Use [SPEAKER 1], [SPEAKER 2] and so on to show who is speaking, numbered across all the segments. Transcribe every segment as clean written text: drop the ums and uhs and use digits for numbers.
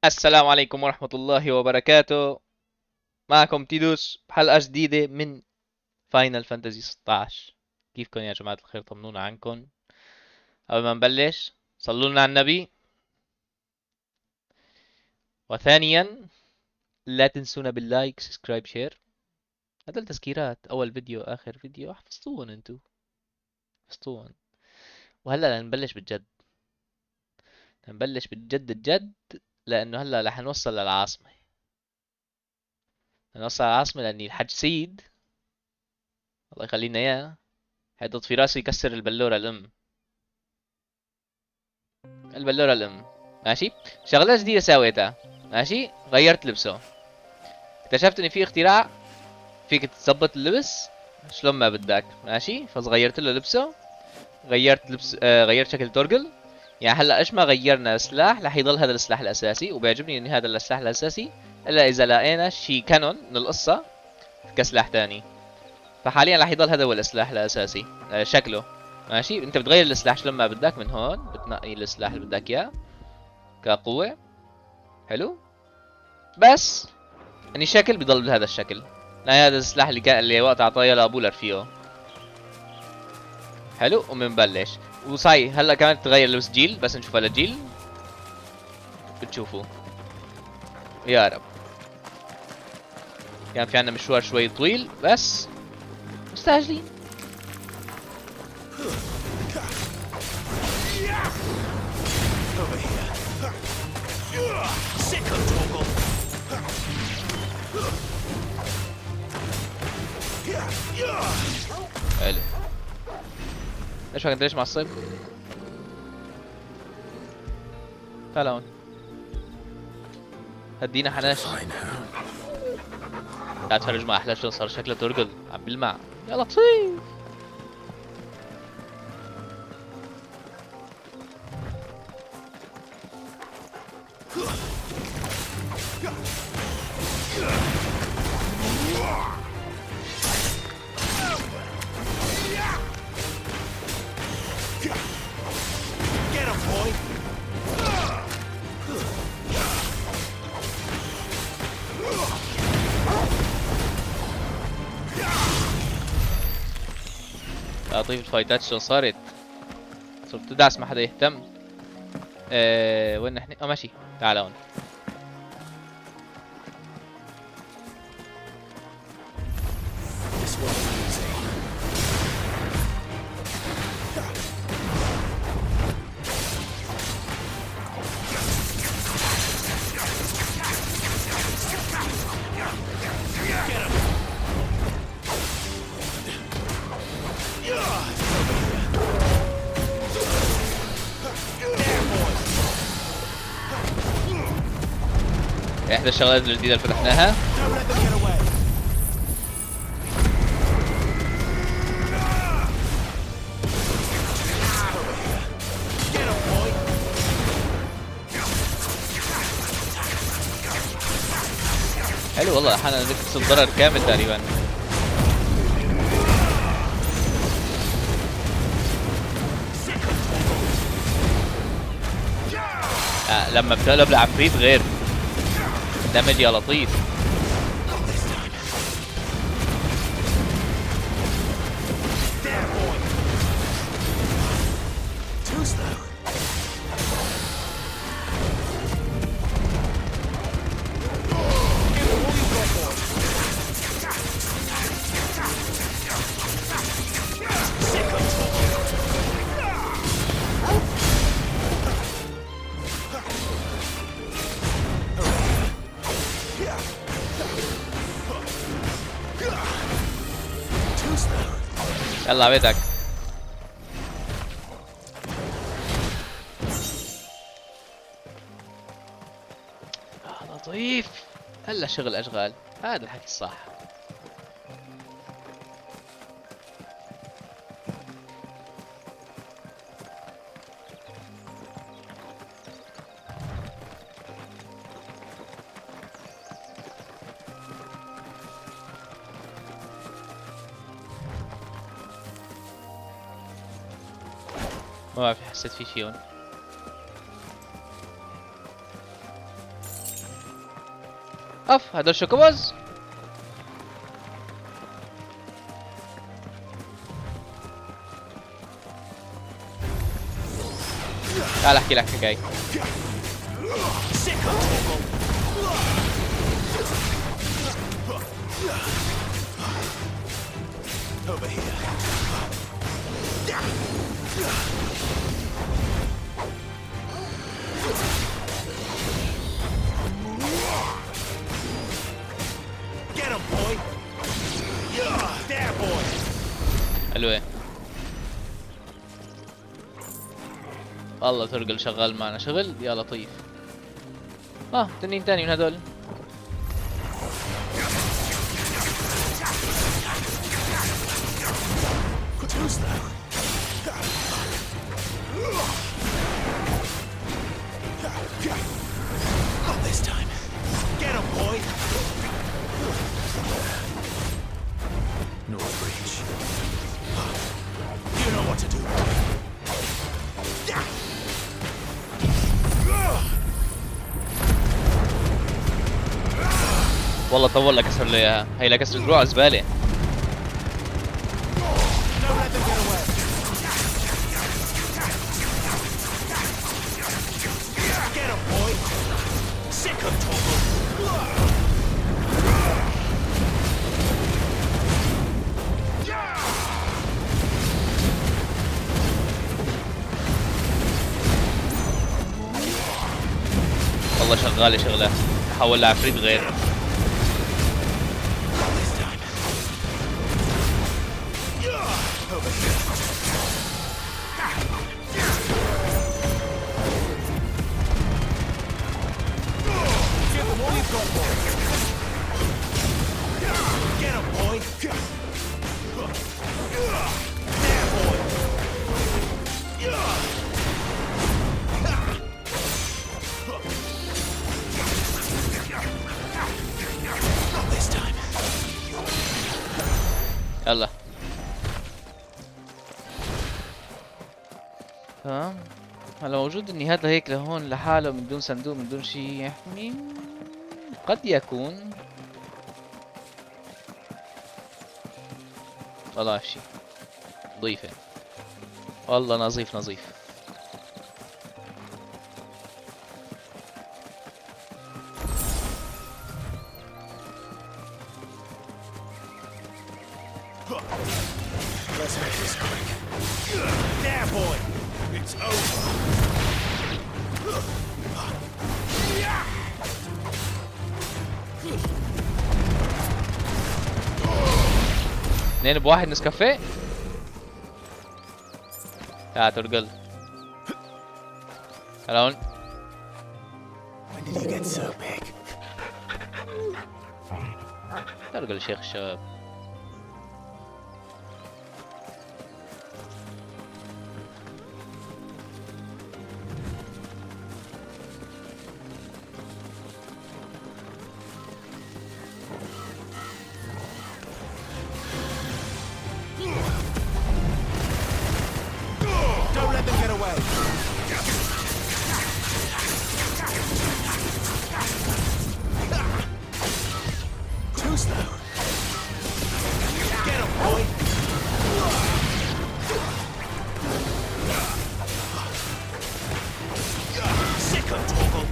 [SPEAKER 1] السلام عليكم ورحمة الله وبركاته. معكم تيدوس بحلقة جديدة من فاينل فانتزي 16. كيفكم يا جماعة الخير؟ طمنونا عنكم. قبل ما نبلش صلوا لنا على النبي. وثانيا لا تنسونا باللايك سبسكرايب شير. هدول تذكيرات أول فيديو آخر فيديو، حفظتوهم انتو، حفظتوهم. وهلا نبلش بالجد، نبلش بالجد الجد، لأنه هلا رح نوصل للعاصمة. نوصل للعاصمة لأني الحج سيد الله يخلينا إياه حيطط في راسي يكسر البلورة الأم. البلورة الأم. ماشي. شغلة جديدة سويتها. ماشي، غيرت لبسه. اكتشفت ان في اختراع فيك تظبط اللبس شلون ما بدك. ماشي، فغيرت له لبسه. غيرت لبس غيرت شكل تورجل. يعني هلا ايش ما غيرنا السلاح رح يضل هذا السلاح الاساسي، وبيعجبني ان هذا السلاح الاساسي الا اذا لقينا شي كانون من القصة كسلاح تاني. فحاليا رح يضل هذا هو السلاح الاساسي شكله. ماشي، انت بتغير السلاح شلون ما بدك، من هون بتنقي السلاح اللي بدك اياه كقوة. حلو. بس يعني الشكل بيضل بهذا الشكل. لا، هذا السلاح اللي وقت اعطاه لابوه لرفيقه. حلو، ومنبلش. وصاي هلا كمان تغير لبس جيل، بس نشوفها للجيل بتشوفوا. يا رب. كان في عنا مشوار شوي طويل بس مستعجلين. حلو. ليش ما كنت ليش معصب؟ تعال هون. هدينا حناش. تعال تفرج ما احلى شلون صار شكله ترقل عم بلمع. يا لطيف. لطيف الفايتات شلون صارت. صرت تدعس ما حدا يهتم. وين نحن؟ ماشي. تعال هون. احدى الشغلات الجديدة اللي فتحناها. حلو والله، احيانا نقص الضرر كامل تقريبا. لما بتقلب لعفريت غير دمج يا لطيف. يلا عبيدك. لطيف. هلا شغل اشغال، هذا الحكي الصح. ما بعرف، حسيت في شي هون. اف هدول شوكوبوز. تعال احكي لك حكاية. حلوة والله. ترقل شغال معنا شغل يا لطيف. تنين تاني من هدول. والله طول لك كسر له اياها. هي لكسر دروع زباله. والله شغاله شغله. حول لعفريت غير. يلا تمام. هلا موجود اني هذا هيك لهون لحاله من دون صندوق من دون شيء يحمي. قد يكون طلع شيء نظيفة. والله نظيف نظيف.
[SPEAKER 2] Let's make this quick. There, boy! It's over!
[SPEAKER 1] اثنين بواحد نسكافيه. تعال ترقل. هلون.
[SPEAKER 2] When did you get so big?
[SPEAKER 1] ترقل شيخ الشباب.
[SPEAKER 2] Don't let them get away! Too slow! Get him, boy! Sick of Torgal!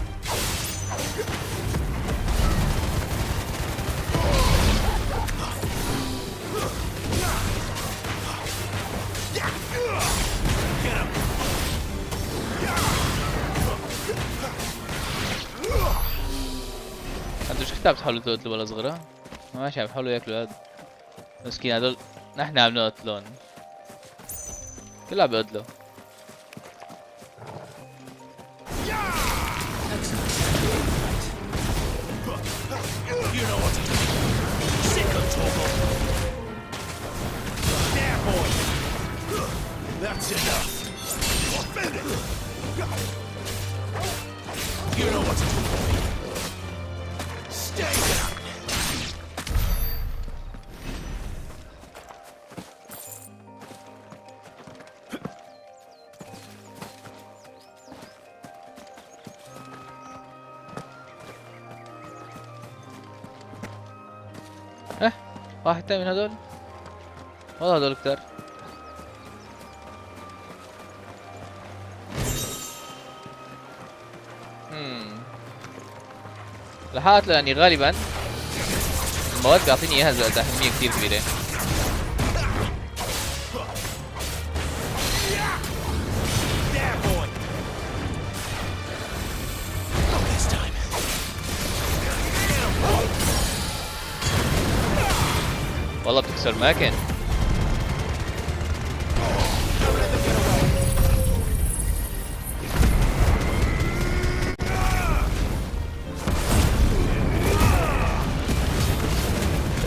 [SPEAKER 2] Get him!
[SPEAKER 1] انتوا شو كتاب تحاولوا تقتلوا ولا صغيرة؟ ماشي عم يحاولوا ياكلوا هاد مسكين هدول. نحن عم نقتلون. كله عم بيقتلوا.
[SPEAKER 2] You know what to do! Sick of Torgal! There, boy! That's enough! You know what to do, boy! Stay down!
[SPEAKER 1] اه واحد تاني من هدول. والله هدول كتار. لحقت لاني غالبا المواد بيعطيني اياها ذات اهمية كتير كبيرة. والله بتكسر ماكن.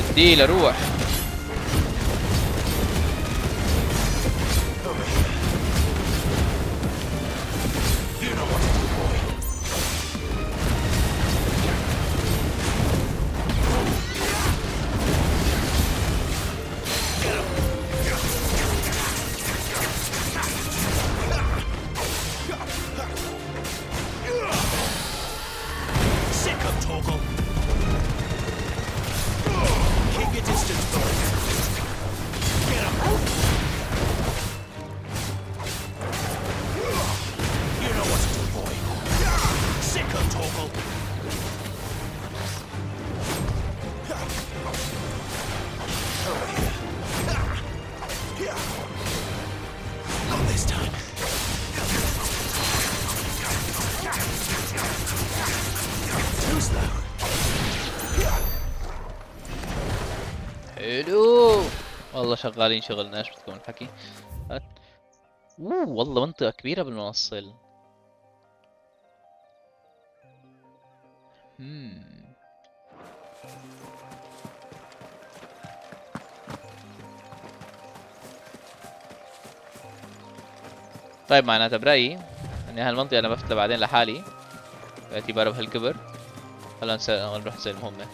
[SPEAKER 1] اديله روح. حلو والله شغالين شغلنا. ايش بتكون الحكي؟ والله منطقة كبيرة بالموصل. طيب معناتها برأيي اني هالمنطقة انا بفتها بعدين لحالي باعتباره بهالكبر. هلا نروح نسوي المهمة.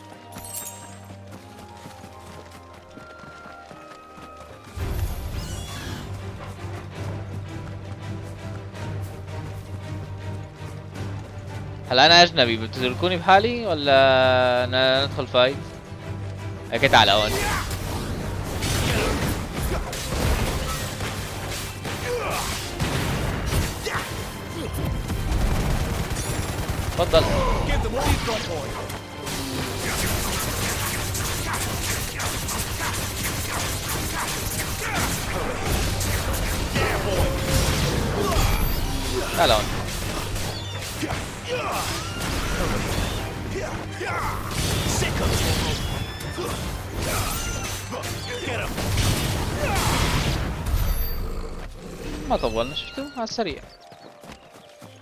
[SPEAKER 1] هلا انا اجنبي بتتركوني بحالي ولا ندخل فايت؟ هيك تعال هون. تفضل. تعال هون. ما طولنا شفتوا على السريع.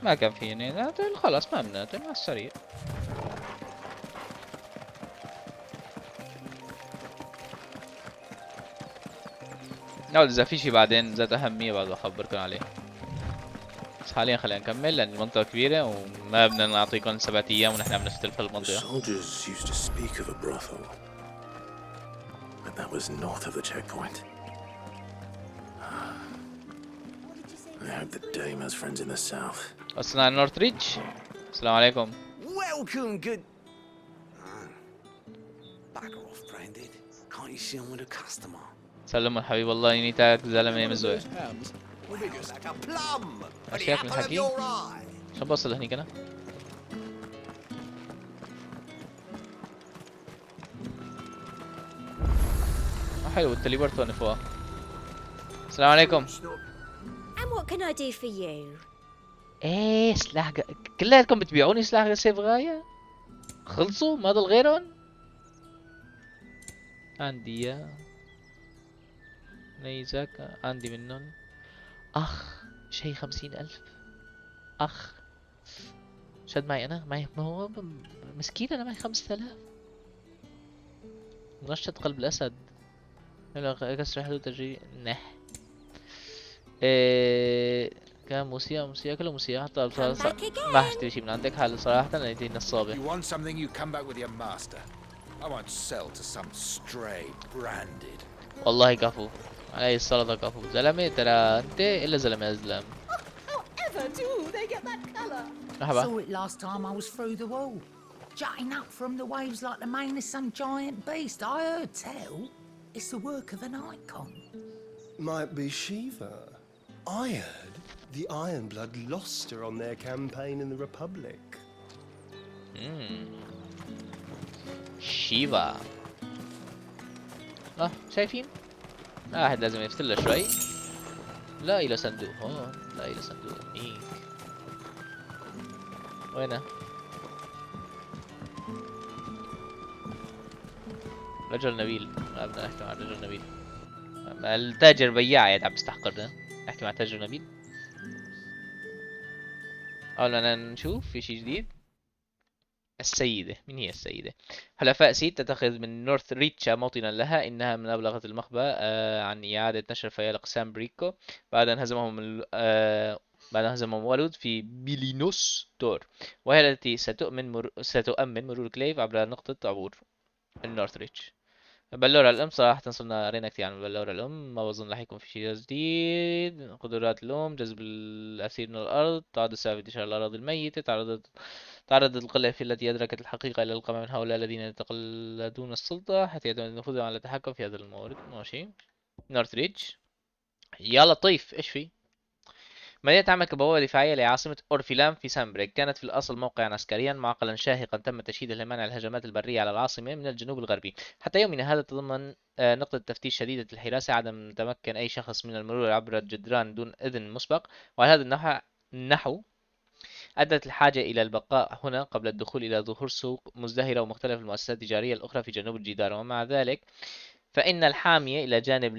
[SPEAKER 1] ما كان فيني نقتل خلاص ما بنقتل على السريع. لا اذا في شي بعدين ذات اهمية بعد اخبركم عليه. بس حاليا خلينا نكمل لان المنطقة كبيرة وما بدنا نعطيكم 7 ايام ونحن عم نفتل في المنطقة.
[SPEAKER 2] That was north of the checkpoint. I hope the dame has friends in the south.
[SPEAKER 1] وصلنا على نورث ريدج. السلام عليكم.
[SPEAKER 3] Welcome, good. Bugger off, Branded. Can't you see I'm with a customer?
[SPEAKER 1] سلم حبيب والله ينيتك زلمة مزوق.
[SPEAKER 3] Like a plum.
[SPEAKER 1] اشياء من الحكي. شو بوصل هنيك انا؟ حلو التليبورت هون فوق. السلام عليكم.
[SPEAKER 4] And what can I do for you?
[SPEAKER 1] ايه سلاح كلياتكم بتبيعوني سلاح سيف غاية؟ خلصوا ما ضل غيرهم؟ عندي يا نيزك عندي منهم. اخ شي 50,000. اخ شد معي انا معي ما هو مسكين انا معي 5000. نشط قلب الاسد. يلا كسر حدود تجري نح. كان موسيقى كله موسيقى حتى ما حشتري شي من عندك حال صراحة انا يدي نصابة.
[SPEAKER 5] You want something, you come back with your master. I won't sell to some stray branded.
[SPEAKER 1] والله كفو علي السلطة كفو زلمة ترى انت الا زلمة ازلم.
[SPEAKER 4] However do they get that colour?
[SPEAKER 1] مرحبا.
[SPEAKER 6] Saw it last time I was through the wall. jutting up from the waves like the mane of some giant beast. I heard tell. It's the work of an icon.
[SPEAKER 7] Might be Shiva. I heard the Ironblood lost her on their campaign in the Republic.
[SPEAKER 1] شيفا. شايفين؟ واحد لازم يفتله شوي. لا إلى صندوق هون، لا إلى صندوق هيك. وينه؟ رجل نبيل. ما بدنا نحكي مع رجل نبيل. التاجر بياع يا عم بيستحقرنا. نحكي مع تاجر نبيل. أول ما نشوف في شيء جديد. السيدة، من هي السيدة؟ حلفاء سيد تتخذ من نورث ريتشا موطنا لها. إنها من أبلغت المخبأ عن إعادة نشر فيالق سام بريكو بعد أن هزمهم ولود في بيلينوس تور، وهي التي ستؤمن مرور كليف عبر نقطة عبور النورث ريتش. بلورة الأم صراحة صرنا قرينا كثير عن بلورة الأم، ما بظن رح يكون في شيء جديد. قدرات الأم: جذب الأسير من الأرض، تعد السبب انتشار الأراضي الميتة، تعرضت القلة في التي أدركت الحقيقة إلى القمع من هؤلاء الذين يتقلدون السلطة حتى يعتمد نفوذهم على التحكم في هذا المورد. ماشي. نورث ريتش. يا لطيف، إيش في؟ مدينة تعمل كبوابة دفاعية لعاصمة أورفيلام في سامبريك. كانت في الأصل موقعا عسكريا معقلا شاهقا تم تشييده لمنع الهجمات البرية على العاصمة من الجنوب الغربي. حتى يومنا هذا تضمن نقطة تفتيش شديدة الحراسة عدم تمكن أي شخص من المرور عبر الجدران دون إذن مسبق، وعلى هذا النحو أدت الحاجة إلى البقاء هنا قبل الدخول إلى ظهور سوق مزدهرة ومختلف المؤسسات التجارية الأخرى في جنوب الجدار. ومع ذلك فإن الحامية إلى جانب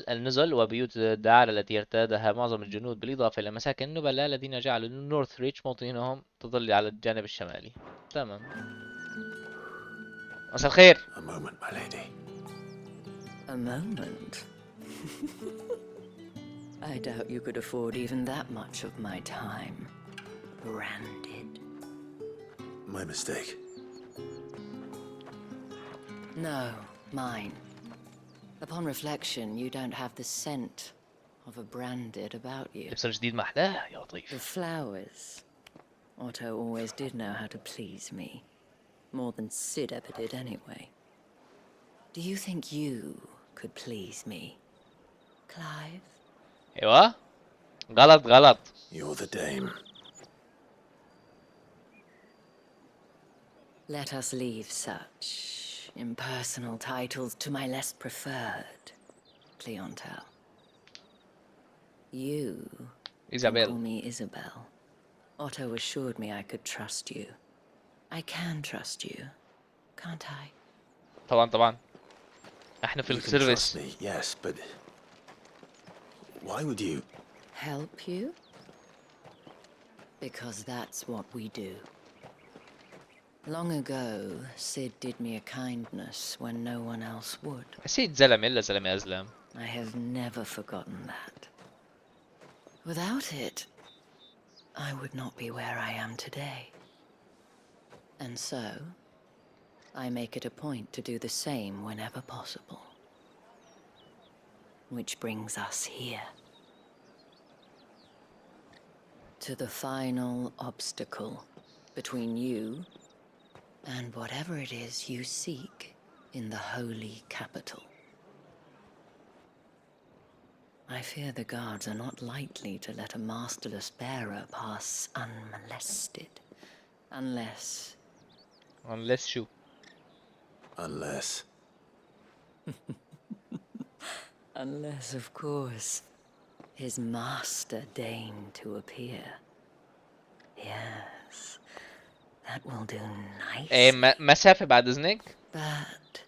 [SPEAKER 1] النزل وبيوت الدعارة التي ارتادها معظم الجنود، بالإضافة إلى مساكن النبلاء الذين جعلوا نورث ريتش موطنهم، تظل على الجانب الشمالي. تمام. مساء الخير.
[SPEAKER 3] A moment, my lady.
[SPEAKER 6] A moment? I doubt you could afford even that much of my time. Branded.
[SPEAKER 3] My mistake.
[SPEAKER 6] No, mine. Upon reflection, you don't have the scent of a branded about you.
[SPEAKER 1] لبس الجديد ما أحلاه يا
[SPEAKER 6] The
[SPEAKER 1] لطيف.
[SPEAKER 6] flowers. Otto always did know how to please me. More than Sid ever did anyway. Do you think you could please me, Clive?
[SPEAKER 1] أيوة. غلط.
[SPEAKER 3] You're the dame.
[SPEAKER 6] Let us leave such impersonal titles to my less preferred clientele. You can
[SPEAKER 1] Isabel.
[SPEAKER 6] call me Isabel. Otto assured me I could trust you. I can trust you, can't I?
[SPEAKER 1] طبعا. احنا في
[SPEAKER 3] You can trust
[SPEAKER 1] السيرفيس.
[SPEAKER 3] me, yes, but why would you?
[SPEAKER 6] Help you? Because that's what we do. Long ago, Sid did me a kindness when no one else would.
[SPEAKER 1] حسيت زلمة إلا زلمة أزلم.
[SPEAKER 6] I have never forgotten that. Without it, I would not be where I am today. And so, I make it a point to do the same whenever possible. Which brings us here. To the final obstacle between you and whatever it is you seek in the holy capital. I fear the guards are not likely to let a masterless bearer pass unmolested. Unless...
[SPEAKER 1] شو.
[SPEAKER 3] Unless.
[SPEAKER 6] Unless, of course, his master deigned to appear. Yes, that will do nicely.
[SPEAKER 1] إيه مسافة بعد إذنك.
[SPEAKER 6] But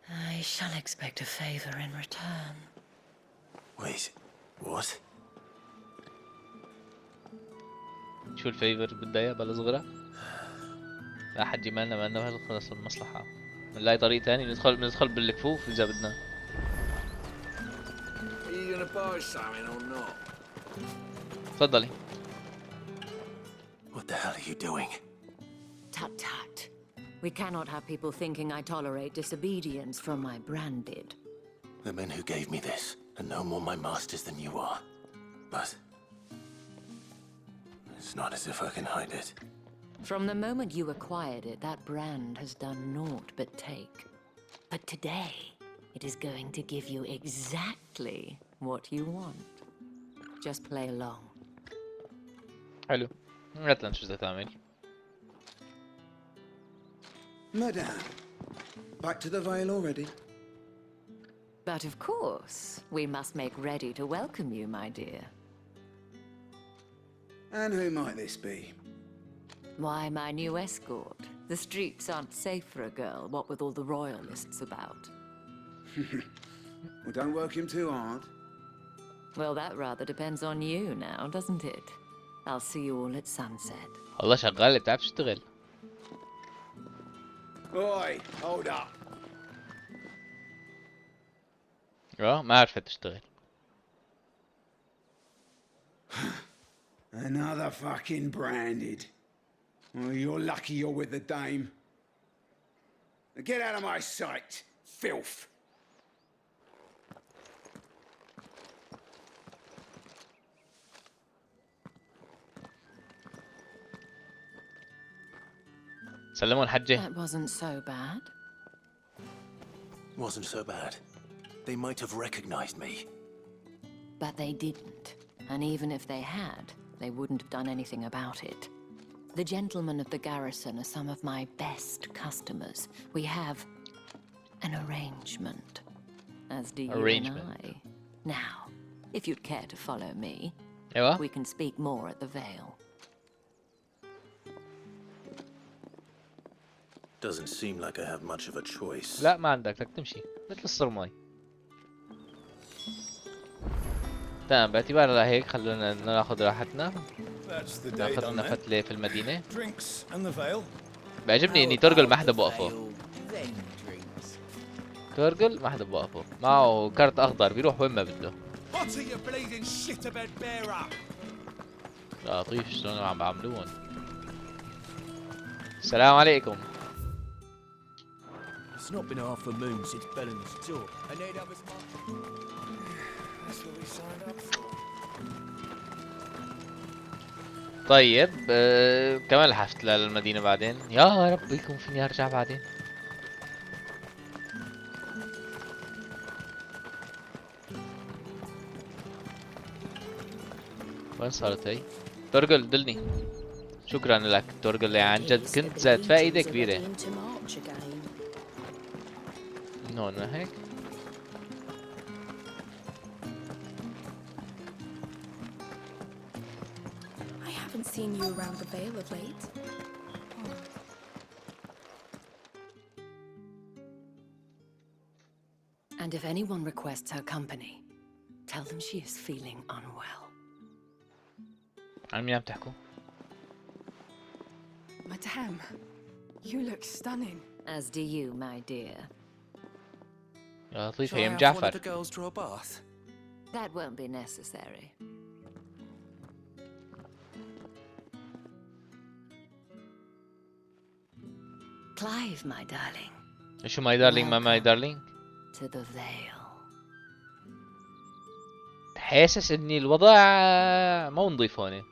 [SPEAKER 6] I shall expect a favor in return.
[SPEAKER 3] Wait, what?
[SPEAKER 1] شو الفيفر بدها بلا صغرى؟ لا حد يمالنا ما خلص المصلحة. نلاقي طريق تاني ندخل بالكفوف إذا بدنا.
[SPEAKER 5] Are you gonna buy something or not?
[SPEAKER 1] تفضلي.
[SPEAKER 3] What the hell are you doing?
[SPEAKER 6] Tut tut. We cannot have people thinking I tolerate disobedience from my branded.
[SPEAKER 3] The men who gave me this are no more my masters than you are. But it's not as if I can hide it.
[SPEAKER 6] From the moment you acquired it, that brand has done naught but take. But today, it is going to give you exactly what you want. Just play along.
[SPEAKER 1] حلو. هات لنا شو بدها تعمل.
[SPEAKER 3] Madame, back to the Vale already?
[SPEAKER 6] But of course, we must make ready to welcome you, my dear.
[SPEAKER 3] And who might this be?
[SPEAKER 6] Why, my new escort. The streets aren't safe for a girl, what with all the royalists about.
[SPEAKER 3] Well, don't work him too hard.
[SPEAKER 6] Well, that rather depends on you now, doesn't it? I'll see you all at sunset.
[SPEAKER 1] والله شغال بتعرف تشتغل.
[SPEAKER 3] Oi, hold up.
[SPEAKER 1] ما عرفت تشتغل.
[SPEAKER 3] Another fucking branded. Well, you're lucky you're with the dame. Now get out of my sight, filth.
[SPEAKER 1] سلموا الحجة.
[SPEAKER 6] That wasn't so bad.
[SPEAKER 2] Wasn't so bad. They might have recognized me.
[SPEAKER 6] But they didn't. And even if they had, they wouldn't have done anything about it. The gentlemen of the garrison are some of my best customers. We have an arrangement. As do you
[SPEAKER 1] Arrangement.
[SPEAKER 6] and I. Now, if you'd care to follow me,
[SPEAKER 1] ايوه.
[SPEAKER 6] we can speak more at the Vale.
[SPEAKER 2] Doesn't seem like I have much of a choice.
[SPEAKER 1] لا ما عندك بدك تمشي مثل الصرماي. تمام باعتبار هيك خلونا ناخذ راحتنا.
[SPEAKER 8] That's the day
[SPEAKER 1] ناخذ
[SPEAKER 8] done
[SPEAKER 1] لنا
[SPEAKER 8] then.
[SPEAKER 1] فتلة في المدينة.
[SPEAKER 8] Drinks and the Vale.
[SPEAKER 1] بيعجبني اني تورجل ما حدا بوقفه.
[SPEAKER 3] Then drinks.
[SPEAKER 1] تورجل ما حدا بوقفه. معه كارت اخضر بيروح وين ما بده.
[SPEAKER 5] What are you bleeding shit-a-bed bearer?
[SPEAKER 1] لطيف شلون عم بعملوهم. السلام عليكم.
[SPEAKER 2] It's not been half a moon since Bellen's tour.
[SPEAKER 5] I need others much. That's what we signed up for.
[SPEAKER 1] طيب كمان لحفت للمدينة بعدين. يا رب يكون فيني ارجع بعدين. وين صارت هي؟ تورجل دلني. شكرا لك تورجل عن جد كنت زاد فائدة كبيرة.
[SPEAKER 4] Into March again.
[SPEAKER 1] من هون ما هيك؟
[SPEAKER 9] I haven't seen you around the Vale of late.
[SPEAKER 6] And if anyone requests her company, tell them she is feeling unwell.
[SPEAKER 1] عن مين عم تحكوا؟
[SPEAKER 9] Madame, you look stunning.
[SPEAKER 6] As do you, my dear.
[SPEAKER 1] يا لطيف
[SPEAKER 2] Shall I
[SPEAKER 1] هي ام
[SPEAKER 2] have one of the
[SPEAKER 1] جعفر.
[SPEAKER 2] girls draw a bath?
[SPEAKER 6] That won't be necessary. Clive, my darling,
[SPEAKER 1] شو ماي دارلينج ما ماي دارلينج؟
[SPEAKER 6] to the Vale.
[SPEAKER 1] حاسس اني الوضع مو نظيف هون.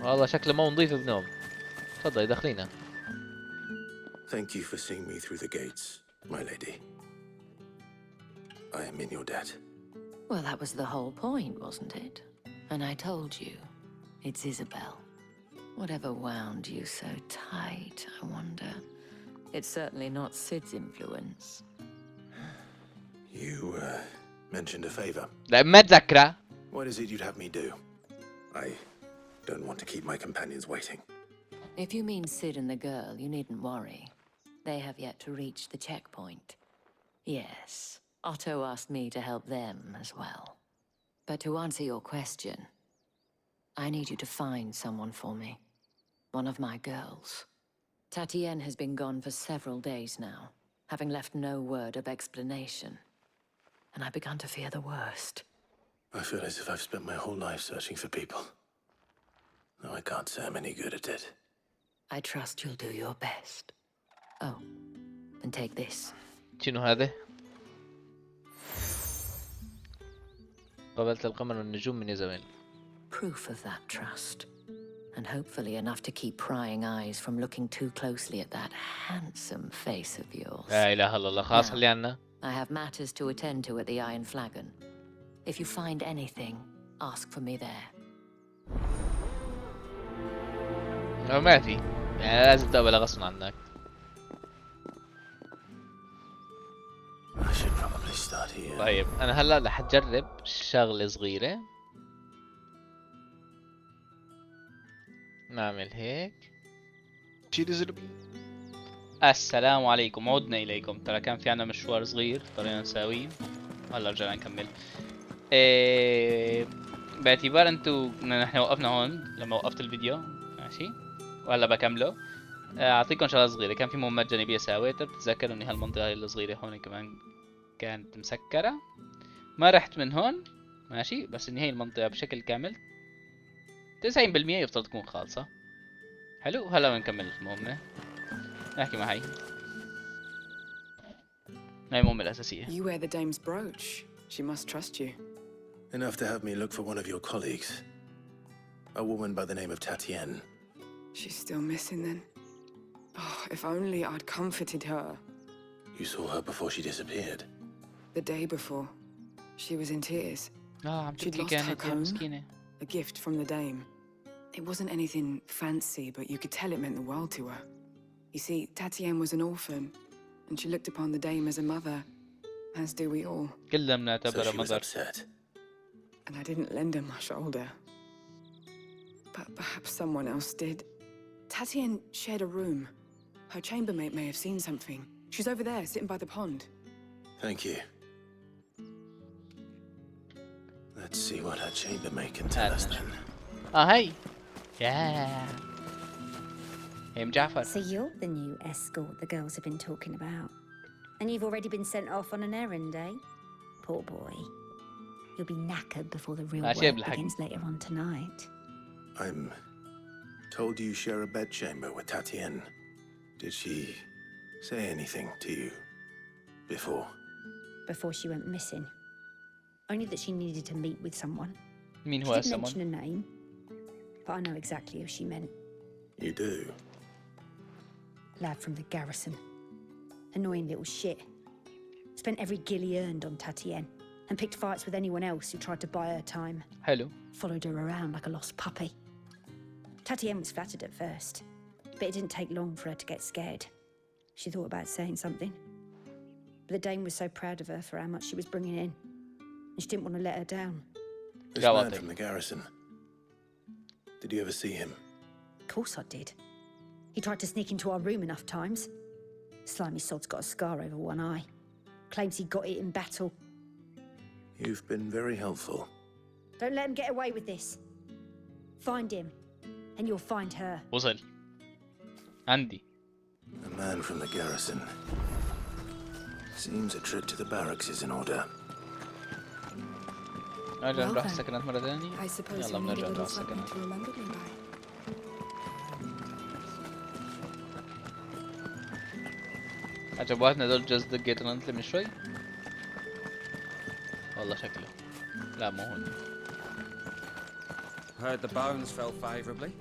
[SPEAKER 1] والله شكله مو نظيف بنوم. تفضلي دخلينا.
[SPEAKER 2] Thank you for seeing me through the gates, my lady. I am in your debt.
[SPEAKER 6] Well, that was the whole point, wasn't it? And I told you, it's Isabel. Whatever wound you so tight, I wonder. It's certainly not Sid's influence.
[SPEAKER 2] You, mentioned a favor.
[SPEAKER 1] لا ما اتذكره.
[SPEAKER 2] What is it you'd have me do? I don't want to keep my companions waiting.
[SPEAKER 6] If you mean Sid and the girl, you needn't worry. They have yet to reach the checkpoint. Yes, Otto asked me to help them as well. But to answer your question, I need you to find someone for me. One of my girls. Tatienne has been gone for several days now, having left no word of explanation. And I've begun to fear the worst.
[SPEAKER 2] I feel as if I've spent my whole life searching for people. Though I can't say I'm any good at it.
[SPEAKER 6] I trust you'll do your best. Oh, and take this.
[SPEAKER 1] شنو هذا؟ قبلت القمر والنجوم من يزمل.
[SPEAKER 6] Proof of that trust. And hopefully enough to keep prying eyes from looking too closely at that handsome face of yours.
[SPEAKER 1] لا إله إلا الله خلاص
[SPEAKER 6] Now,
[SPEAKER 1] خلي عنا.
[SPEAKER 6] I have matters to attend to at the Iron Flagon. If you find anything, ask for me there.
[SPEAKER 1] ما في يعني لازم تقبل غصب عنك.
[SPEAKER 2] I should probably start here.
[SPEAKER 1] طيب أنا هلا رح أجرب شغلة صغيرة. نعمل هيك. السلام عليكم، عدنا إليكم. ترى كان في عنا مشوار صغير اضطرينا نساويه، هلا رجعنا نكمل. باعتبار انتو نحن وقفنا هون لما وقفت الفيديو، ماشي، وهلا بكمله. اعطيكم شغله صغيره. كان في مهمات جانبيه ساويتها. بتتذكروا ان هالمنطقه الصغيره هون كمان كانت مسكره، ما رحت من هون، ماشي، بس ان هي المنطقه بشكل كامل 90% يفترض تكون خالصه. حلو، هلا بنكمل المهمه. احكي معي. هاي المهمه الاساسيه.
[SPEAKER 9] You wear the dame's brooch. She must trust you.
[SPEAKER 2] Enough to have me look for one of your colleagues. A woman by the name of Tatienne.
[SPEAKER 9] She's still missing then. Oh, if only I'd comforted her.
[SPEAKER 2] You saw her before she disappeared.
[SPEAKER 9] The day before, she was in tears.
[SPEAKER 1] عم
[SPEAKER 9] She'd
[SPEAKER 1] تبكي
[SPEAKER 9] lost her
[SPEAKER 1] كانت يا
[SPEAKER 9] comb.
[SPEAKER 1] مسكينه.
[SPEAKER 9] A gift from the dame. It wasn't anything fancy, but you could tell it meant the world to her. You see, Tatienne was an orphan, and she looked upon the dame as a mother, as do we all.
[SPEAKER 1] كلنا
[SPEAKER 2] So
[SPEAKER 1] بنعتبرها
[SPEAKER 2] she was
[SPEAKER 1] مدر.
[SPEAKER 2] upset.
[SPEAKER 9] And I didn't lend her my shoulder. But perhaps someone else did. Tatienne shared a room. Her chambermaid may have seen something. She's over there, sitting by the pond.
[SPEAKER 2] Thank you. Let's see what her chambermaid can tell us then.
[SPEAKER 1] هاي يا ام جعفر.
[SPEAKER 4] So you're the new escort the girls have been talking about. And you've already been sent off on an errand, eh? Poor boy. You'll be knackered before the real
[SPEAKER 1] عشان
[SPEAKER 4] work
[SPEAKER 1] بالحق.
[SPEAKER 4] begins later on tonight.
[SPEAKER 2] I'm told you share a bedchamber with Tatienne. Did she say anything to you before?
[SPEAKER 4] Before she went missing. Only that she needed to meet with someone.
[SPEAKER 1] مين
[SPEAKER 4] She
[SPEAKER 1] هو
[SPEAKER 4] didn't mention
[SPEAKER 1] someone؟
[SPEAKER 4] a name, but I know exactly who she meant.
[SPEAKER 2] You do?
[SPEAKER 4] Lad from the garrison. Annoying little shit. Spent every guil he earned on Tatienne and picked fights with anyone else who tried to buy her time.
[SPEAKER 1] حلو.
[SPEAKER 4] Followed her around like a lost puppy. Tatienne was flattered at first, but it didn't take long for her to get scared. She thought about saying something, but the dame was so proud of her for how much she was bringing in, and she didn't want to let her down.
[SPEAKER 2] This
[SPEAKER 1] Go
[SPEAKER 2] man
[SPEAKER 1] on then.
[SPEAKER 2] from the garrison. Did you ever see him?
[SPEAKER 4] Of course I did. He tried to sneak into our room enough times. Slimy sod's got a scar over one eye. Claims he got it in battle.
[SPEAKER 2] You've been very helpful.
[SPEAKER 4] Don't let him get away with this. Find him, and you'll find her.
[SPEAKER 1] وصل عندي.
[SPEAKER 2] A man from the garrison. Seems a trip to the barracks is in order.
[SPEAKER 1] نرجع
[SPEAKER 9] Well
[SPEAKER 1] نروح
[SPEAKER 9] then,
[SPEAKER 1] السكنات مرة ثانية.
[SPEAKER 9] I suppose
[SPEAKER 1] يلا
[SPEAKER 9] you'll need a
[SPEAKER 1] بنرجع نروح
[SPEAKER 9] little something
[SPEAKER 1] السكنات.
[SPEAKER 9] to remember me by.
[SPEAKER 1] عجبواتنا دول جاز دقيت نطلع من شوي. والله شكله لا مو هون.
[SPEAKER 5] Heard the bones fell favourably.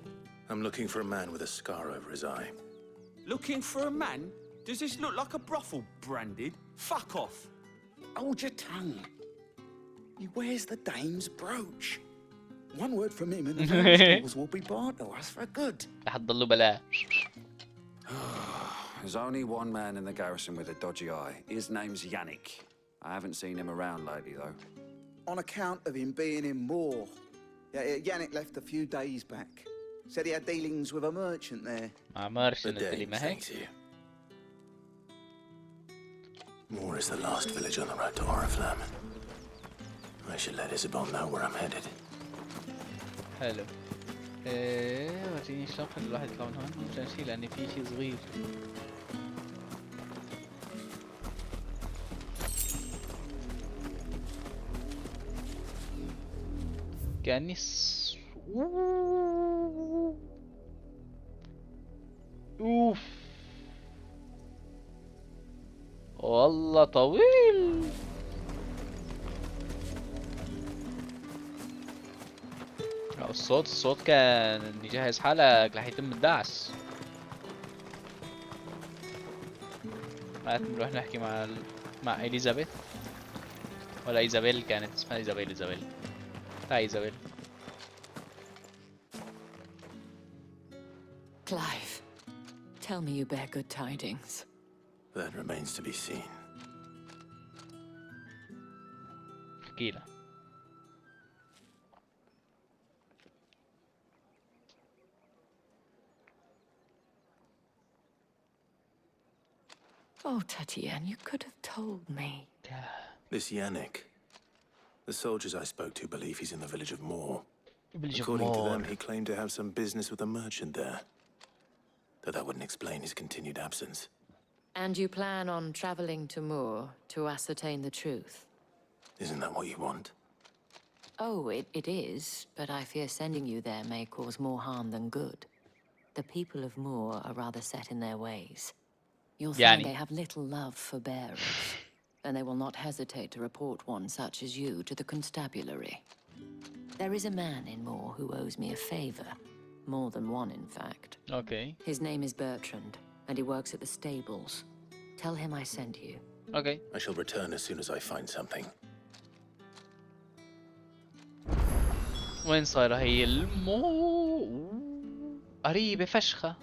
[SPEAKER 2] I'm looking for a man with a scar over his eye.
[SPEAKER 10] Looking for a man? Does this look like a brothel branded? Fuck off.
[SPEAKER 3] Hold your tongue. He wears the dame's brooch. One word from him and the vegetables will be barred to us for good.
[SPEAKER 1] رح تضلوا بلا.
[SPEAKER 10] There's only one man in the garrison with a dodgy eye. His name's Yannick. I haven't seen him around lately, though.
[SPEAKER 3] On account of him being in war. Yeah, Yannick left a few days back. Said he had dealings with a merchant there.
[SPEAKER 1] مع
[SPEAKER 2] The
[SPEAKER 1] مرشد اللي
[SPEAKER 2] dame
[SPEAKER 1] ما هيك.
[SPEAKER 2] thanks you. Moore is the last village on the road to Oriflamme. I should let Isabel know where I'm headed.
[SPEAKER 1] حلو. وريني شلون خلي الواحد يطلع من هون عشان شي لأن في شي صغير. كأني اوف والله طويل. الصوت كان اني جهز حالك رح يتم الدعس. هات نروح نحكي مع إليزابيث، ولا إيزابيل كانت اسمها إيزابيل. لا إيزابيل.
[SPEAKER 6] Clive, tell me you bear good tidings.
[SPEAKER 2] That remains to be seen.
[SPEAKER 1] احكي له.
[SPEAKER 6] Oh, Tatienne, you could have told me.
[SPEAKER 2] This Yannick. The soldiers I spoke to believe he's in the village of Moor.
[SPEAKER 1] village of
[SPEAKER 2] According to
[SPEAKER 1] Moor.
[SPEAKER 2] them, he claimed to have some business with a merchant there. Though that wouldn't explain his continued absence.
[SPEAKER 6] And you plan on traveling to Moor to ascertain the truth?
[SPEAKER 2] Isn't that what you want?
[SPEAKER 6] Oh, it is, but I fear sending you there may cause more harm than good. The people of Moor are rather set in their ways. You'll find they have little love for bearers, and they will not hesitate to report one such as you to the constabulary. There is a man in Moor who owes me a favor. More than one, in fact.
[SPEAKER 1] Okay.
[SPEAKER 6] His name is Bertrand, and he works at the stables. Tell him I sent you.
[SPEAKER 1] Okay.
[SPEAKER 2] I shall return as soon as I find something.
[SPEAKER 1] وين صايرة هي قريبة فشخة.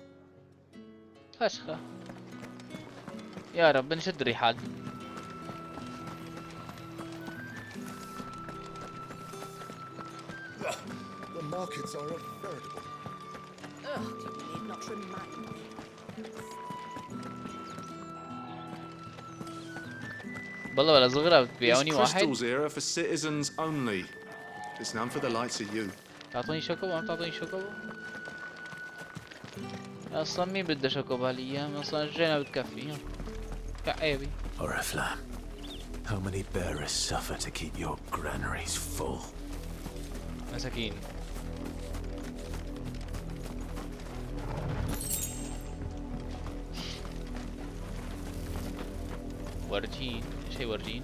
[SPEAKER 1] يا رب نشد الرحال.
[SPEAKER 8] The markets are a veritable.
[SPEAKER 4] Ugh, you need not remind me.
[SPEAKER 1] بالله ولا صغيرة بتبيعوني
[SPEAKER 11] These
[SPEAKER 1] واحد.
[SPEAKER 11] crystals here are for citizens only. It's none for the likes of you.
[SPEAKER 1] تعطوني شوكوبو؟ ما تعطوني شوكوبو؟ اصلا مين بده شوكوبو هالايام؟ اصلا الجينا بتكفي. كعيبي.
[SPEAKER 2] Oriflamme, how many bearers suffer to keep your granaries full?
[SPEAKER 1] مساكين. ورجين شي ورجين.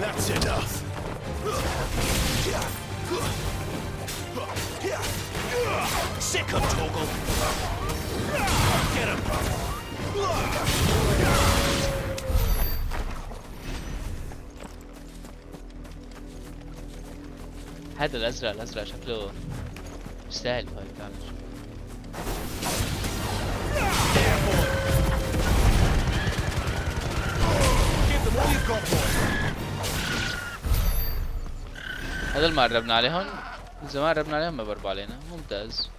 [SPEAKER 2] That's enough. Sick of Toggle. Get him.
[SPEAKER 1] هذا الازرق شكله يستاهل هاي الدمج. هذا ما قربنا عليهم، زمان قربنا عليهم ما بربوا علينا. ممتاز.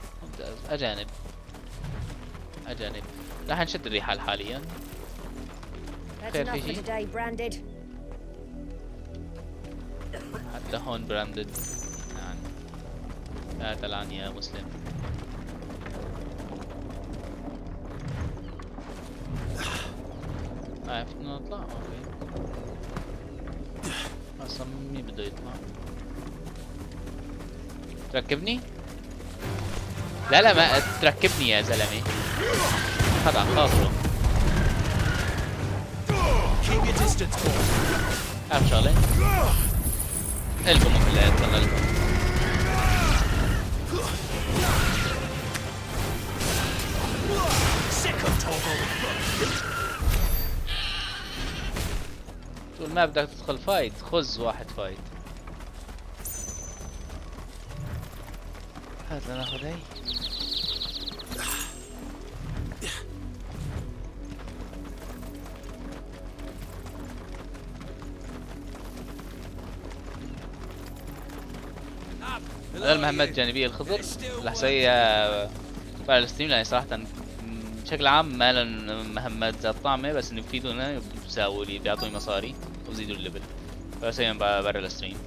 [SPEAKER 1] اجانب. راح نشد الرحال حاليا. خير في شيء؟ حتى هون براندد. يعني هات الآن يا مسلم. عرفت نطلع؟ اوكي. اصلا مين بده يطلع؟ تركبني؟ لا ما تركبني يا زلمه. خد على خاطره. عارف شغله؟ القموا في الليل ضل القم. طول ما بدك تدخل فايت خذ واحد فايت. هات لناخذ هي. هذا المهمات الجانبية الخضر رح اسويها بعد الستريم، لأن صراحة بشكل عام ما لهم مهمات ذات طعمة، بس انه بفيدونا بيساووا لي بيعطوني مصاري وبزيدوا الليفل، فبسويهم برا الستريم.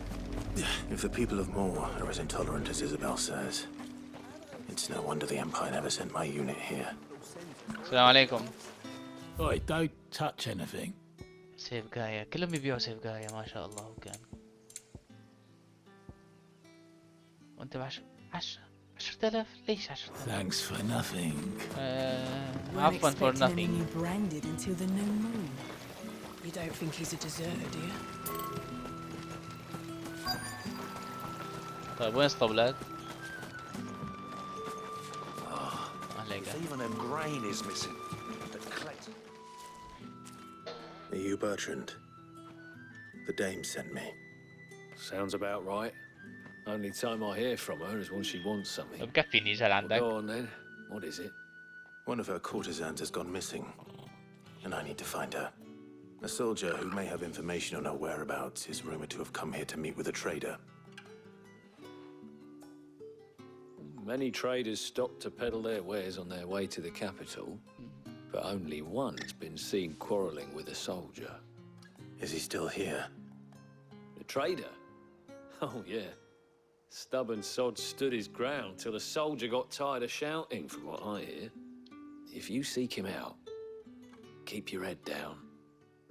[SPEAKER 2] If the people of Moor are as intolerant as Isabel says, it's no wonder the Empire never sent my unit here.
[SPEAKER 1] السلام عليكم.
[SPEAKER 12] Oi, don't touch anything.
[SPEAKER 1] سيف جاية، كلهم يبيعوا سيف جاية ما شاء الله. وكان وانت 10,000 ليش 10,000
[SPEAKER 12] Thanks for nothing.
[SPEAKER 1] عفوا for
[SPEAKER 13] Expecting any
[SPEAKER 1] nothing.
[SPEAKER 13] new branded until the new moon. You don't think he's a deserter, do you?
[SPEAKER 1] طيب وين اسطبلات؟
[SPEAKER 8] Even a grain is missing.
[SPEAKER 2] Are you Bertrand? The dame sent me.
[SPEAKER 14] Sounds about right. Only time I hear from her is when she wants something.
[SPEAKER 1] بكفيني اجل
[SPEAKER 14] Well,
[SPEAKER 1] عندك.
[SPEAKER 14] go on then. What is it?
[SPEAKER 2] One of her courtesans has gone missing, and I need to find her. A soldier who may have information on her whereabouts is rumored to have come here to meet with a trader.
[SPEAKER 14] Many traders stop to peddle their wares on their way to the capital, but only one's been seen quarrelling with a soldier.
[SPEAKER 2] Is he still here?
[SPEAKER 14] The trader? Oh, yeah. Stubborn sod stood his ground till the soldier got tired of shouting, from what I hear. If you seek him out, keep your head down.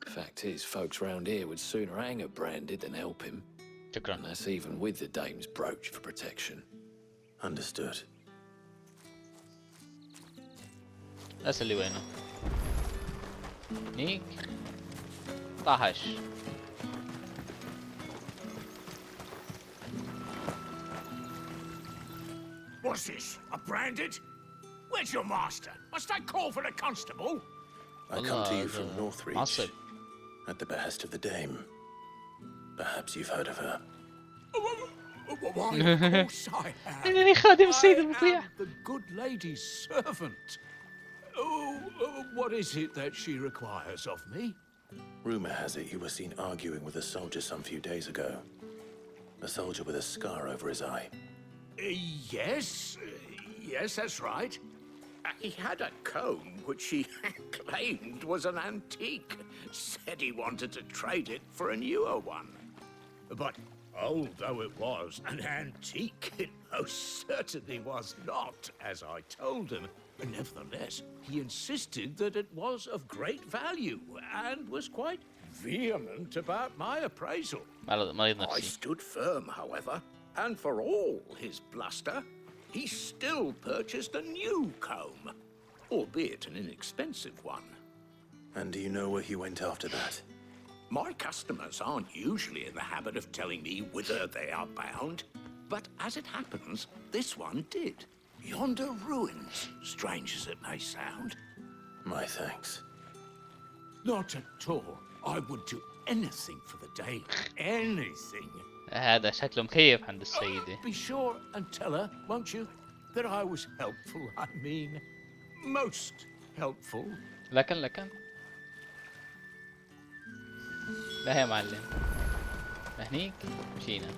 [SPEAKER 14] The fact is, folks round here would sooner hang a branded than help him. And that's even with the dame's brooch for protection.
[SPEAKER 2] Understood.
[SPEAKER 1] اسأل اللي وينه. هنيك. طاحش.
[SPEAKER 3] What's this? A branded? Where's your master? Must I call for the constable?
[SPEAKER 2] I come to you from Northreach, at the behest of the dame. Perhaps you've heard of her.
[SPEAKER 3] Why, of course I have.
[SPEAKER 1] إنني خادم السيد المطيع.
[SPEAKER 3] The good lady's servant. What is it that she requires of me?
[SPEAKER 2] Rumor has it you were seen arguing with a soldier some few days ago. A soldier with a scar over his eye.
[SPEAKER 3] Yes, that's right. He had a comb which he claimed was an antique. Said he wanted to trade it for a newer one. But old though it was, an antique it most certainly was not, as I told him. Nevertheless, he insisted that it was of great value and was quite vehement about my appraisal. I stood firm, however, and for all his bluster, he still purchased a new comb, albeit an inexpensive one.
[SPEAKER 2] And do you know where he went after that?
[SPEAKER 3] My customers aren't usually in the habit of telling me whither they are bound, but as it happens, this one did. Yonder ruins, strange as it may sound.
[SPEAKER 2] My thanks.
[SPEAKER 3] Not at all. I would do anything for the day. Anything.
[SPEAKER 1] هذا شكله مكيف عند السيدة.
[SPEAKER 3] Be sure and tell her, won't you, that I was helpful, I mean, most helpful.
[SPEAKER 1] لكن لا يا معلم. هنيك مشينا.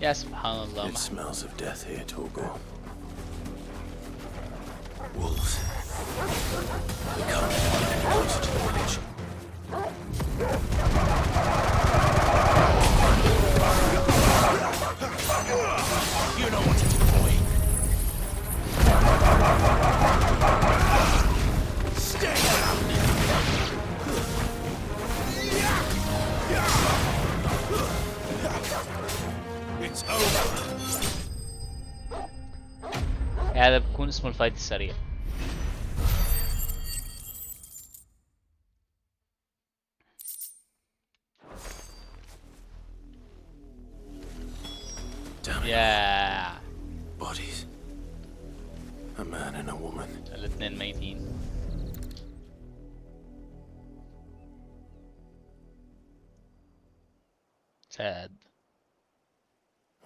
[SPEAKER 1] يا سبحان الله.
[SPEAKER 2] It smells of death here, Torgor. Wolves. We can't get any closer to the village.
[SPEAKER 3] You know what to do, boy. Stay down. It's over.
[SPEAKER 1] هذا بكون اسمه الفايت السريع. Yeah.
[SPEAKER 2] Bodies. A man and a woman.
[SPEAKER 1] الاثنين ميتين. Sad.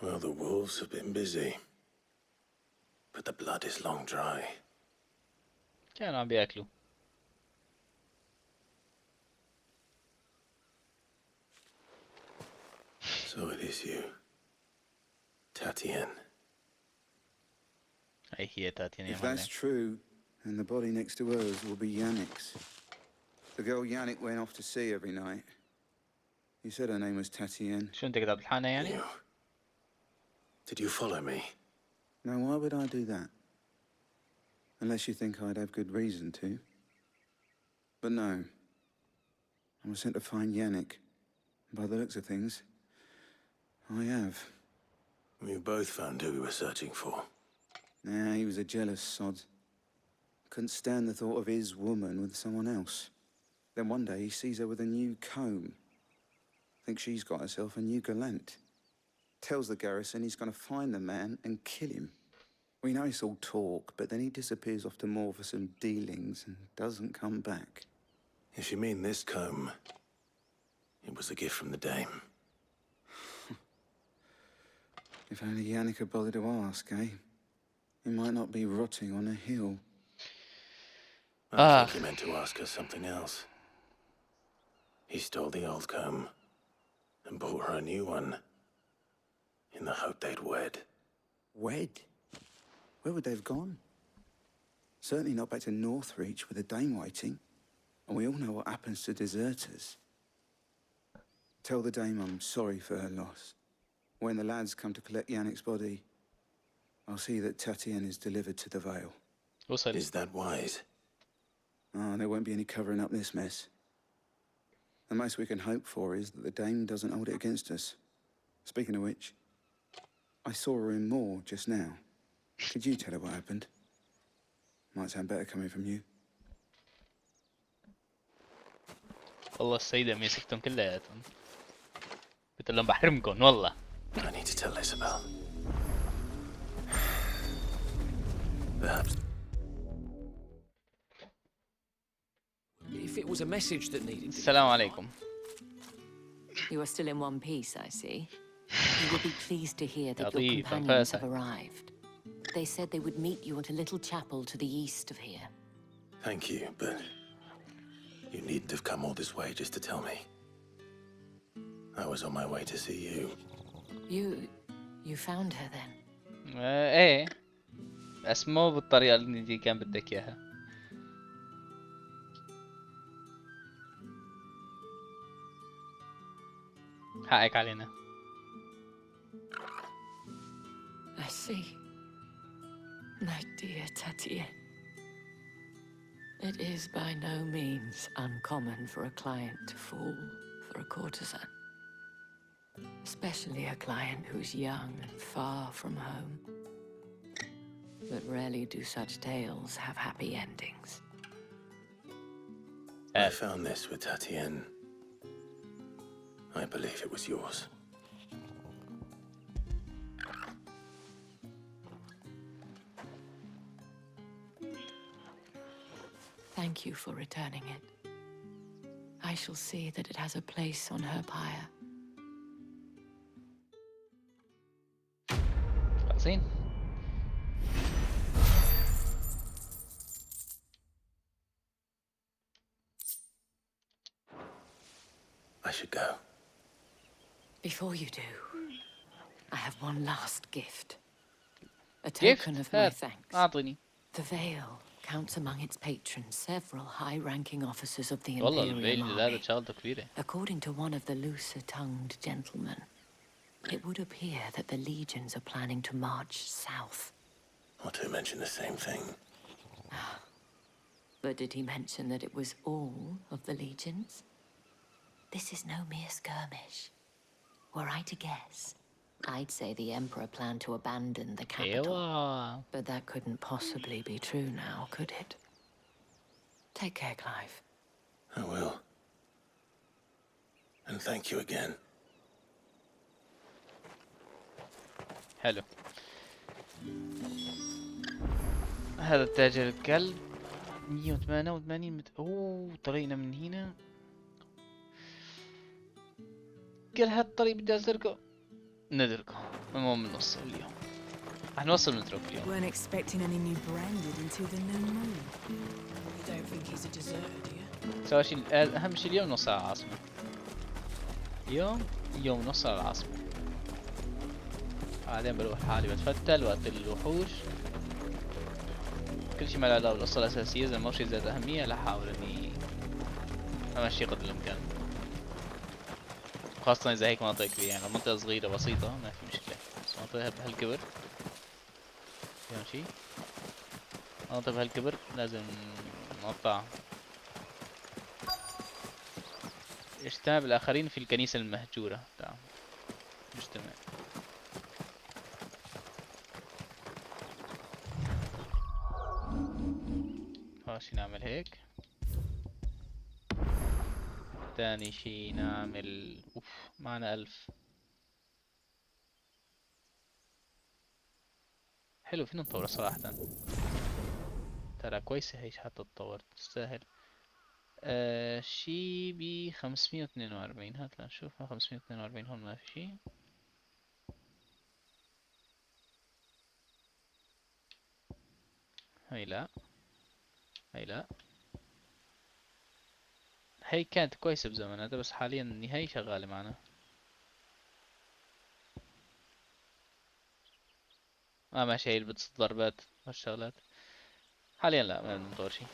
[SPEAKER 2] Well, the wolves have been busy. But the blood is long dry.
[SPEAKER 1] كانوا عم بياكلوا.
[SPEAKER 2] So it is you. Tatien.
[SPEAKER 1] أي هي تاتين يا
[SPEAKER 15] If that's true, then the body next to hers will be Yannick's. The girl Yannick went off to see every night. You said her name was Tatien.
[SPEAKER 1] شو انت كتبت الحانة يعني؟
[SPEAKER 2] Did you follow me?
[SPEAKER 15] Now, why would I do that? Unless you think I'd have good reason to. But no. I was sent to find Yannick. By the looks of things, I have.
[SPEAKER 2] We both found who we were searching for.
[SPEAKER 15] Nah, he was a jealous sod. Couldn't stand the thought of his woman with someone else. Then one day he sees her with a new comb. Thinks she's got herself a new gallant. Tells the garrison he's going to find the man and kill him. We know it's all talk, but then he disappears off to Moor for some dealings and doesn't come back.
[SPEAKER 2] If you mean this comb, it was a gift from the Dame.
[SPEAKER 15] If only Yannick had bothered to ask, eh? He might not be rotting on a hill.
[SPEAKER 2] I think he meant to ask her something else. He stole the old comb and bought her a new one in the hope they'd wed.
[SPEAKER 15] Wed? Where would they have gone? Certainly not back to Northreach with a Dame waiting. And we all know what happens to deserters. Tell the Dame I'm sorry for her loss. When the lads come to collect Yannick's body, I'll see that Tatienne is delivered to the Vale.
[SPEAKER 2] Is that wise?
[SPEAKER 15] Oh, there won't be any covering up this mess. The most we can hope for is that the Dame doesn't hold it against us. Speaking of which, I saw her in Moor just now. Could you tell her what happened? Might sound better coming from you.
[SPEAKER 1] والله السيدة مسكتهم كلياتهم. قلت لهم بحرمكم والله.
[SPEAKER 2] I need to tell Isabel. Perhaps.
[SPEAKER 14] If it was a message that needed...
[SPEAKER 1] السلام عليكم.
[SPEAKER 6] You are still in one piece, I see. You will be pleased to hear that your
[SPEAKER 1] لطيف،
[SPEAKER 6] companions have
[SPEAKER 1] fantastic.
[SPEAKER 6] arrived. They said they would meet you at a little chapel to the east of here.
[SPEAKER 2] Thank you, but you needn't have come all this way just to tell me. I was on my way to see you.
[SPEAKER 6] You found her then?
[SPEAKER 1] ايه بس مو بالطريقة اللي انت كان بدك اياها. حقك علينا.
[SPEAKER 6] I see. My dear Tatienne. It is by no means uncommon for a client to fall for a courtesan. Especially a client who's young and far from home. But rarely do such tales have happy endings.
[SPEAKER 2] I found this with Tatienne. I believe it was yours.
[SPEAKER 6] Thank you for returning it. I shall see that it has a place on her pyre.
[SPEAKER 1] خالصين.
[SPEAKER 2] I should go.
[SPEAKER 6] Before you do, I have one last gift. A
[SPEAKER 1] Gift?
[SPEAKER 6] token of my
[SPEAKER 1] هات.
[SPEAKER 6] thanks.
[SPEAKER 1] أعطني.
[SPEAKER 6] The Vale counts among its patrons several high-ranking officers of the
[SPEAKER 1] والله
[SPEAKER 6] Imperial
[SPEAKER 1] الفيل
[SPEAKER 6] Army.
[SPEAKER 1] هذا شغلته كبيرة.
[SPEAKER 6] According to one of the looser-tongued gentlemen, it would appear that the legions are planning to march south.
[SPEAKER 2] Or to mention the same thing.
[SPEAKER 6] But did he mention that it was all of the legions? This is no mere skirmish. Were I to guess, I'd say the Emperor planned to abandon the capital.
[SPEAKER 1] أيوة.
[SPEAKER 6] But that couldn't possibly be true now, could it? Take care, Clive.
[SPEAKER 2] I will. And thank you again.
[SPEAKER 1] حلو. هذا التاجر الكلب 188 اوه طريقنا من هنا. قال هالطريق بدي ازرقه ندركه المهم نوصل اليوم راح نوصل نترك اليوم.
[SPEAKER 13] Weren't expecting any new branded until the new moon. You don't think he's a deserter, do you?
[SPEAKER 1] سوى شيء اهم شيء اليوم نوصل على العاصمة. اليوم نوصل على العاصمة. بعدين بروح حالي بتفتل وقتل الوحوش. كل شيء ما له علاقة بالقصة الأساسية إذا ما هو شيء ذات أهمية لا أحاول إني أمشي قدر الإمكان. خاصة إذا هيك مناطق كبيرة يعني لو منطقة صغيرة بسيطة ما في مشكلة. بس نعطيها بهالكبر. ماشي. نعطيها بهالكبر لازم نقطعها. اجتمع بالآخرين في الكنيسة المهجورة. تعال نجتمع. ماشي نعمل هيك. تاني شي نعمل معنا 1000. حلو فينا نطور صراحة. ترى كويسة هيش حتى تطور تستاهل. شي ب 542. هات لنشوف. 542 هون ما في شي. هاي لا، هاي لا. هي كانت كويسة بزمانها بس حاليا النهاية شغالة معنا. ماشي. هي اللي بتصد ضربات والشغلات. حاليا لا ما نطور شي.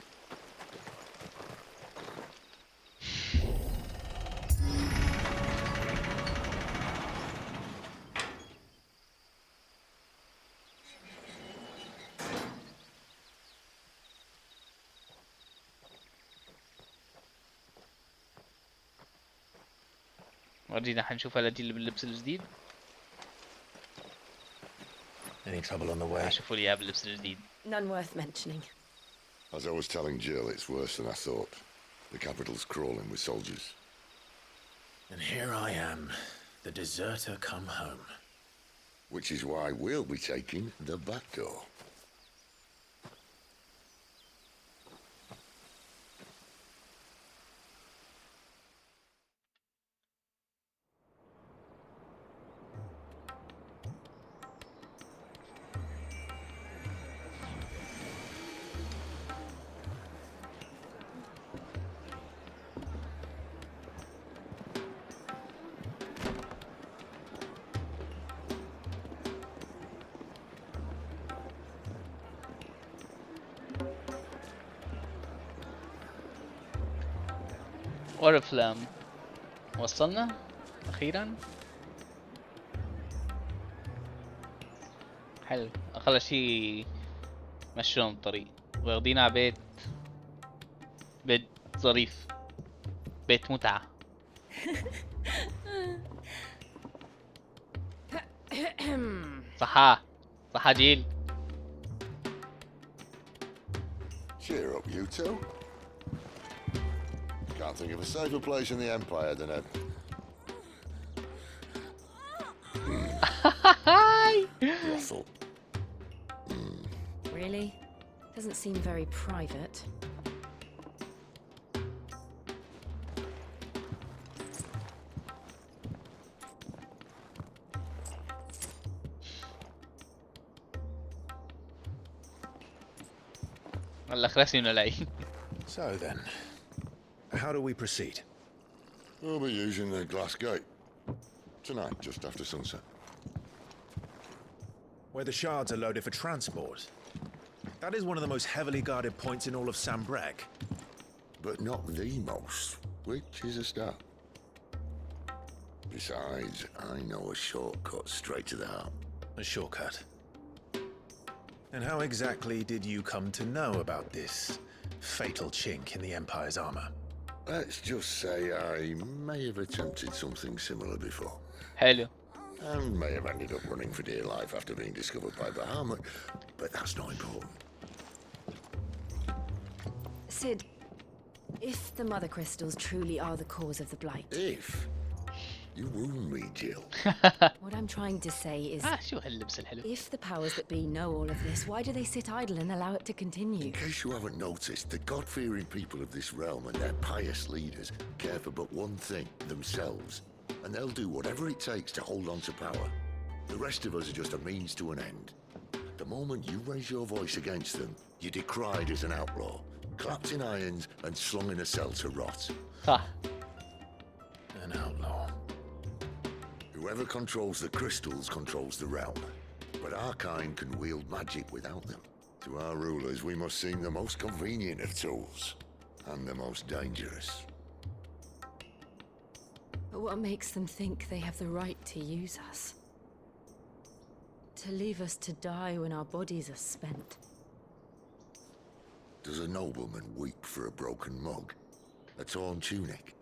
[SPEAKER 1] ورجينا حنشوف هالجيل باللبس الجديد.
[SPEAKER 2] Any trouble on the way?
[SPEAKER 1] شوفوا لي اياه باللبس الجديد.
[SPEAKER 13] None worth mentioning.
[SPEAKER 8] As I was telling Jill, it's worse than I thought. The capital's crawling with soldiers.
[SPEAKER 2] And here I am, the deserter come home.
[SPEAKER 8] Which is why we'll be taking the back door.
[SPEAKER 1] اورفلام وصلنا اخيرا. حلو. اقل شي مشون الطريق واخدين على بيت ظريف، بيت متعة. صحة صحة جيل.
[SPEAKER 8] Cheer up, you two. Can't think of a safer place in the Empire than a... brothel.
[SPEAKER 4] Really? Doesn't seem very private.
[SPEAKER 1] والله خلصني من العين.
[SPEAKER 2] So then, how do we proceed?
[SPEAKER 8] We'll be using the glass gate. Tonight, just after sunset.
[SPEAKER 2] Where the shards are loaded for transport. That is one of the most heavily guarded points in all of Sambrec.
[SPEAKER 8] But not the most, which is a start. Besides, I know a shortcut straight to the heart.
[SPEAKER 2] A shortcut? And how exactly did you come to know about this fatal chink in the Empire's armor?
[SPEAKER 8] Let's just say I may have attempted something similar before.
[SPEAKER 1] Hello.
[SPEAKER 8] And may have ended up running for dear life after being discovered by Bahamut, but that's not important.
[SPEAKER 4] Sid, if the Mother Crystals truly are the cause of the Blight...
[SPEAKER 8] If? You wound me, Jill.
[SPEAKER 4] What I'm trying to say is...
[SPEAKER 1] شو هاللبس الحلو.
[SPEAKER 4] If the powers that be know all of this, why do they sit idle and allow it to continue?
[SPEAKER 8] In case you haven't noticed, the God-fearing people of this realm and their pious leaders care for but one thing, themselves. And they'll do whatever it takes to hold on to power. The rest of us are just a means to an end. The moment you raise your voice against them, you're decried as an outlaw, clapped in irons and slung in a cell to rot.
[SPEAKER 2] An outlaw.
[SPEAKER 8] Whoever controls the crystals controls the realm. But our kind can wield magic without them. To our rulers, we must seem the most convenient of tools. And the most dangerous.
[SPEAKER 4] But what makes them think they have the right to use us?
[SPEAKER 13] To leave us to die when our bodies are spent.
[SPEAKER 8] Does a nobleman weep for a broken mug? A torn tunic?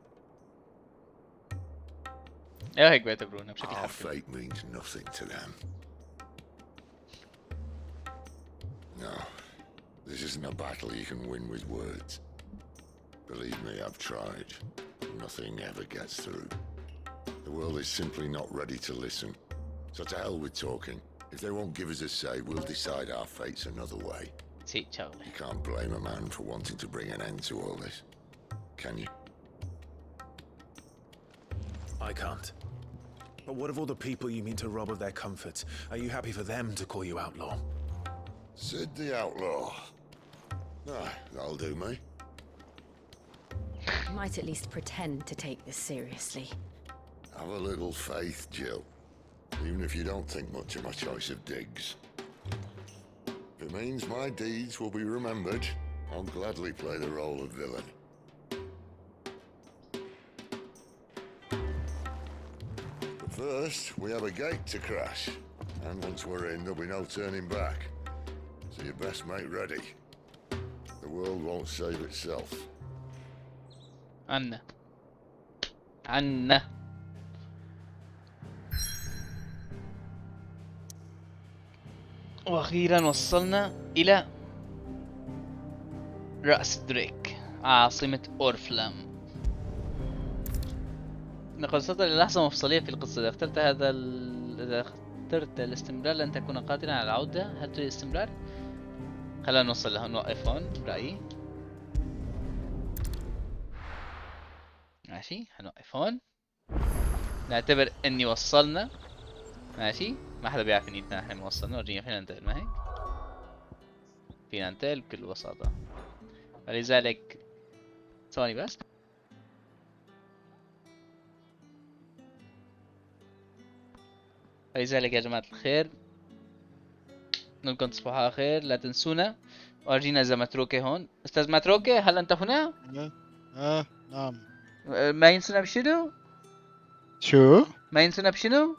[SPEAKER 1] ايه هيك بيعتبرونا بشكل
[SPEAKER 8] Our
[SPEAKER 1] حرفي.
[SPEAKER 8] fate means nothing to them. No, this isn't a battle you can win with words. Believe me, I've tried. Nothing ever gets through. The world is simply not ready to listen. So to hell with talking. If they won't give us a say, we'll decide our fates another way. You can't blame a man for wanting to bring an end to all this, can you?
[SPEAKER 2] I can't. But what of all the people you mean to rob of their comforts? Are you happy for them to call you outlaw?
[SPEAKER 8] Sid the outlaw. Ah, that'll do me.
[SPEAKER 13] You might at least pretend to take this seriously.
[SPEAKER 8] Have a little faith, Jill. Even if you don't think much of my choice of digs. If it means my deeds will be remembered, I'll gladly play the role of villain. But first, we have a gate to crash. And once we're in, there'll be no turning back. So you best make ready. The world won't save itself.
[SPEAKER 1] عنا عنا. واخيرا وصلنا الى رأس دريك عاصمة اورفلام. نقد وصلت للحظة مفصلية في القصة. إذا اخترت الاستمرار لن تكون قادرا على العودة. هل تريد الاستمرار؟ خلينا نوصل له. نوقف هون برأيي. ماشي هنوقف هون. نعتبر اني وصلنا. ماشي ما حدا بيعرف اني نحن وصلنا. ورجينا فينا ننتقل ما هيك. فينا ننتقل بكل بساطة. فلذلك ثواني بس. فلذلك يا جماعة الخير نقولكم تصبحوا على خير. لا تنسونا. وارجينا اذا متروكة هون. استاذ متروكة هل انت هنا؟
[SPEAKER 16] نعم.
[SPEAKER 1] ما ينسونا بشنو؟
[SPEAKER 16] شو؟
[SPEAKER 1] ما ينسونا بشنو؟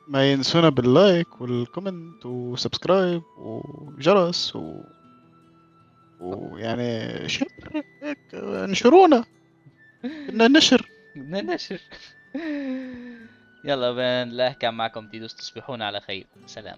[SPEAKER 16] ما ينسونا باللايك والكومنت وسبسكرايب وجرس ويعني هيك انشرونا. بدنا نشر.
[SPEAKER 1] بدنا نشر. يلا بين لا كان معكم تيدوس تصبحون على خير. سلام.